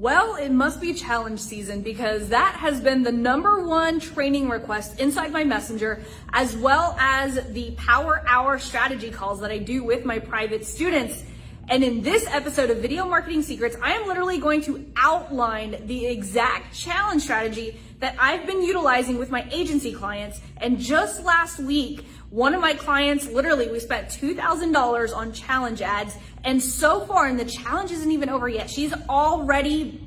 Well, it must be challenge season because that has been the #1 training request inside my messenger, as well as the Power Hour strategy calls that I do with my private students. And in this episode of Video Marketing Secrets, I am literally going to outline the exact challenge strategy that I've been utilizing with my agency clients. And just last week, one of my clients, literally, we spent $2,000 on challenge ads. And so far, and the challenge isn't even over yet, she's already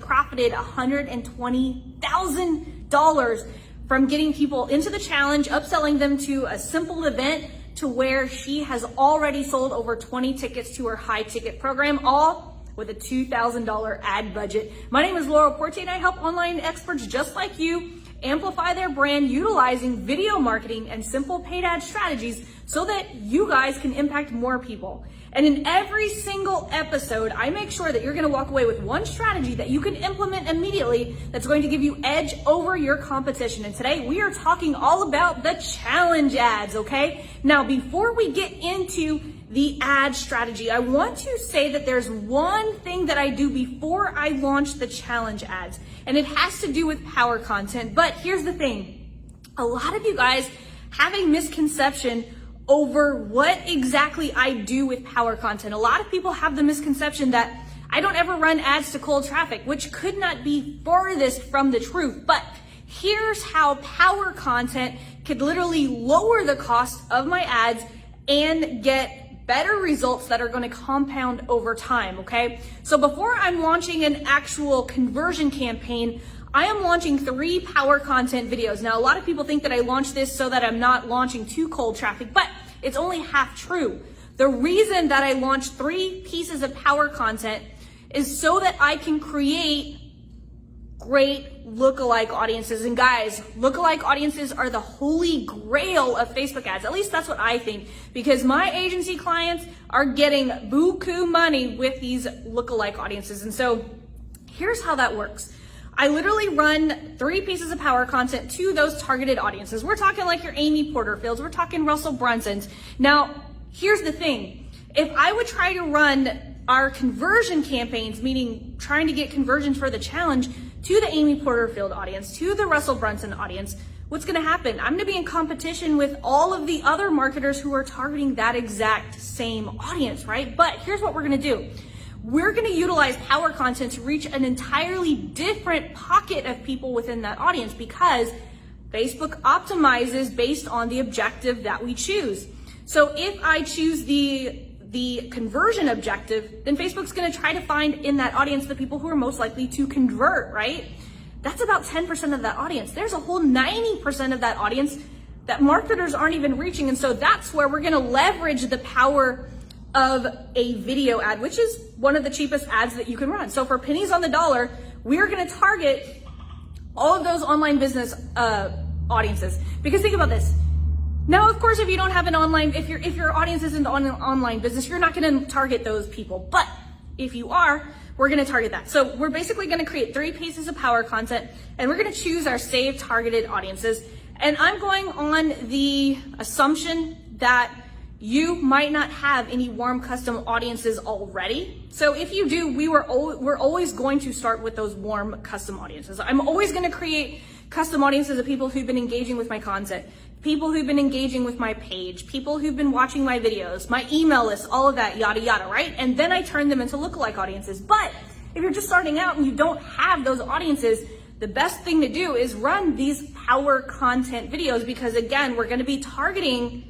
profited $120,000 from getting people into the challenge, upselling them to a simple event, to where she has already sold over 20 tickets to her high ticket program, all with a $2,000 ad budget. My name is Laurel Porte and I help online experts just like you amplify their brand utilizing video marketing and simple paid ad strategies so that you guys can impact more people. And in every single episode, I make sure that you're gonna walk away with one strategy that you can implement immediately that's going to give you edge over your competition. And today we are talking all about the challenge ads, okay? Now, before we get into the ad strategy, I want to say that there's one thing that I do before I launch the challenge ads, and it has to do with power content. But here's the thing. A lot of you guys have a misconception over what exactly I do with power content. A lot of people have the misconception that I don't ever run ads to cold traffic, which could not be farthest from the truth. But here's how power content could literally lower the cost of my ads and get better results that are going to compound over time, okay? So before I'm launching an actual conversion campaign, I am launching 3 power content videos. Now, a lot of people think that I launched this so that I'm not launching to cold traffic, but it's only half true. The reason that I launched 3 pieces of power content is so that I can create great lookalike audiences. And guys, lookalike audiences are the holy grail of Facebook ads. At least that's what I think, because my agency clients are getting buku money with these lookalike audiences. And so here's how that works. I literally run 3 pieces of power content to those targeted audiences. We're talking like your Amy Porterfields, we're talking Russell Brunsons. Now, here's the thing. If I would try to run our conversion campaigns, meaning trying to get conversions for the challenge to the Amy Porterfield audience, to the Russell Brunson audience, what's gonna happen? I'm gonna be in competition with all of the other marketers who are targeting that exact same audience, right? But here's what we're gonna do. We're gonna utilize power content to reach an entirely different pocket of people within that audience, because Facebook optimizes based on the objective that we choose. So if I choose the conversion objective, then Facebook's gonna try to find in that audience the people who are most likely to convert, right? That's about 10% of that audience. There's a whole 90% of that audience that marketers aren't even reaching. And so that's where we're gonna leverage the power of a video ad, which is one of the cheapest ads that you can run. So for pennies on the dollar, we're gonna target all of those online business audiences. Because think about this. Now, of course, if you don't have an online, if your audience isn't on an online business, you're not gonna target those people. But if you are, we're gonna target that. So we're basically gonna create 3 pieces of power content, and we're gonna choose our saved targeted audiences. And I'm going on the assumption that you might not have any warm custom audiences already. So if you do, we're always going to start with those warm custom audiences. I'm always gonna create custom audiences of people who've been engaging with my content, people who've been engaging with my page, people who've been watching my videos, my email list, all of that, yada, yada, right? And then I turn them into lookalike audiences. But if you're just starting out and you don't have those audiences, the best thing to do is run these power content videos, because again, we're gonna be targeting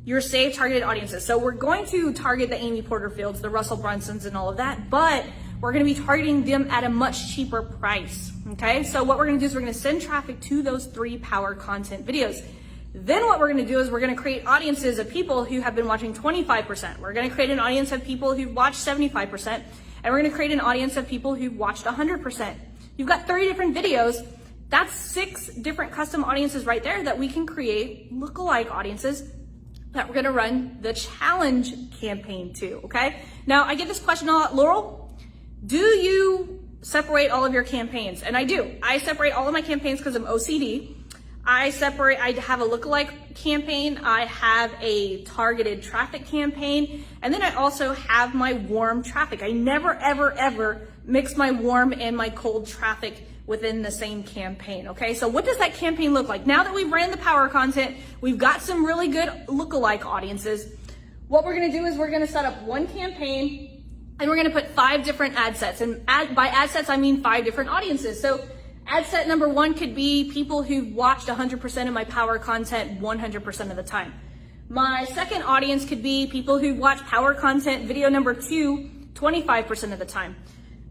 your saved targeted audiences. So we're going to target the Amy Porterfields, the Russell Brunsons and all of that, but we're gonna be targeting them at a much cheaper price, okay? So what we're gonna do is we're gonna send traffic to those 3 power content videos. Then what we're gonna do is we're gonna create audiences of people who have been watching 25%. We're gonna create an audience of people who've watched 75%, and we're gonna create an audience of people who've watched 100%. You've got 30 different videos. That's 6 different custom audiences right there that we can create lookalike audiences that we're gonna run the challenge campaign to, okay? Now, I get this question a lot, Laurel, do you separate all of your campaigns? And I do. I separate all of my campaigns because I'm OCD. I have a lookalike campaign, I have a targeted traffic campaign, and then I also have my warm traffic. I never, ever, ever mix my warm and my cold traffic within the same campaign, okay? So what does that campaign look like? Now that we've ran the power content, we've got some really good lookalike audiences, what we're gonna do is we're gonna set up one campaign and we're gonna put 5 different ad sets. And by ad sets, I mean 5 different audiences. So ad set number 1 could be people who've watched 100% of my power content 100% of the time. My second audience could be people who watch power content video number 2 25% of the time.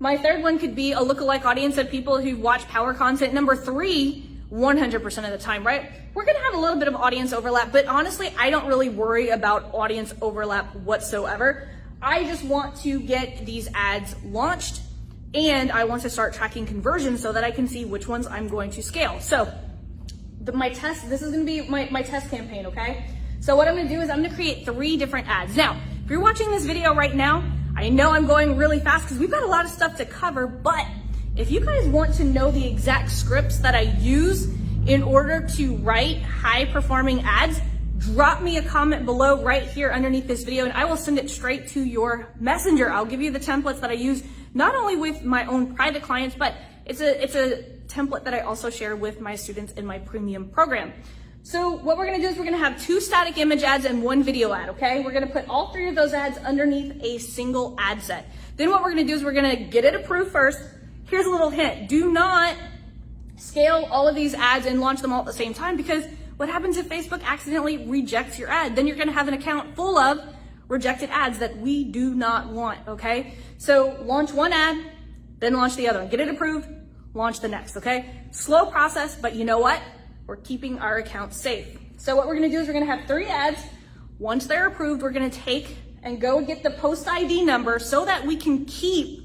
My third one could be a lookalike audience of people who watch power content number 3 100% of the time, right? We're gonna have a little bit of audience overlap, but honestly, I don't really worry about audience overlap whatsoever. I just want to get these ads launched and I want to start tracking conversions so that I can see which ones I'm going to scale. So this is gonna be my test campaign, okay? So what I'm gonna do is I'm gonna create 3 different ads. Now, if you're watching this video right now, I know I'm going really fast because we've got a lot of stuff to cover, but if you guys want to know the exact scripts that I use in order to write high performing ads, drop me a comment below right here underneath this video and I will send it straight to your messenger. I'll give you the templates that I use not only with my own private clients, but it's a template that I also share with my students in my premium program. So what we're gonna do is we're gonna have 2 static image ads and 1 video ad, okay? We're gonna put all 3 of those ads underneath a single ad set. Then what we're gonna do is we're gonna get it approved first. Here's a little hint. Do not scale all of these ads and launch them all at the same time, because what happens if Facebook accidentally rejects your ad? Then you're gonna have an account full of rejected ads that we do not want, okay? So launch one ad, then launch the other one. Get it approved, launch the next, okay? Slow process, but you know what? We're keeping our account safe. So what we're gonna do is we're gonna have 3 ads. Once they're approved, we're gonna take and go get the post ID number so that we can keep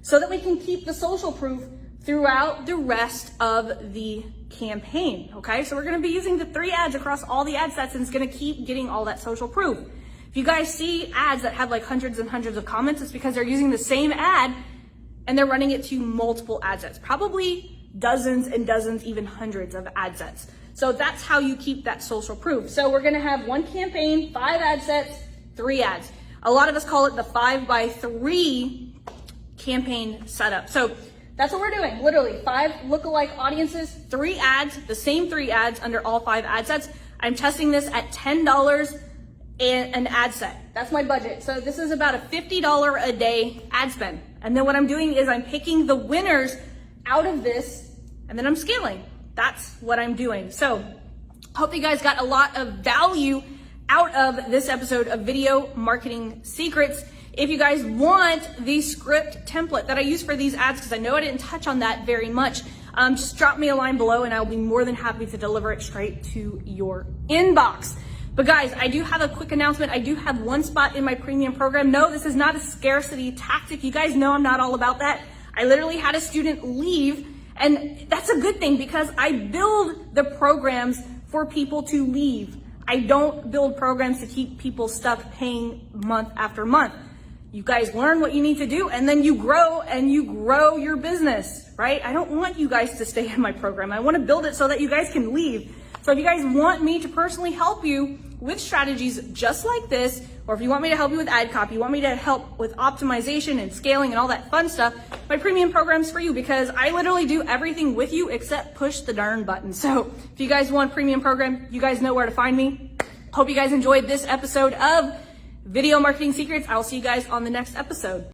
the social proof throughout the rest of the campaign, okay? So we're gonna be using the 3 ads across all the ad sets and it's gonna keep getting all that social proof. If you guys see ads that have like hundreds and hundreds of comments, it's because they're using the same ad and they're running it to multiple ad sets, probably dozens and dozens, even hundreds of ad sets. So that's how you keep that social proof. So we're gonna have 1 campaign, 5 ad sets, 3 ads. A lot of us call it the 5x3 campaign setup. So that's what we're doing. Literally 5 lookalike audiences, 3 ads, the same 3 ads under all 5 ad sets. I'm testing this at $10 an ad set. That's my budget. So this is about a $50 a day ad spend. And then what I'm doing is I'm picking the winners out of this and then I'm scaling. That's what I'm doing. So hope you guys got a lot of value out of this episode of Video Marketing Secrets. If you guys want the script template that I use for these ads, because I know I didn't touch on that very much, just drop me a line below and I'll be more than happy to deliver it straight to your inbox. But guys, I do have a quick announcement. I do have 1 spot in my premium program. No, this is not a scarcity tactic. You guys know I'm not all about that. I literally had a student leave, and that's a good thing because I build the programs for people to leave. I don't build programs to keep people stuck paying month after month. You guys learn what you need to do and then you grow your business, right? I don't want you guys to stay in my program. I want to build it so that you guys can leave. So if you guys want me to personally help you with strategies just like this, or if you want me to help you with ad copy, you want me to help with optimization and scaling and all that fun stuff, my premium program's for you because I literally do everything with you except push the darn button. So if you guys want a premium program, you guys know where to find me. Hope you guys enjoyed this episode of Video Marketing Secrets. I'll see you guys on the next episode.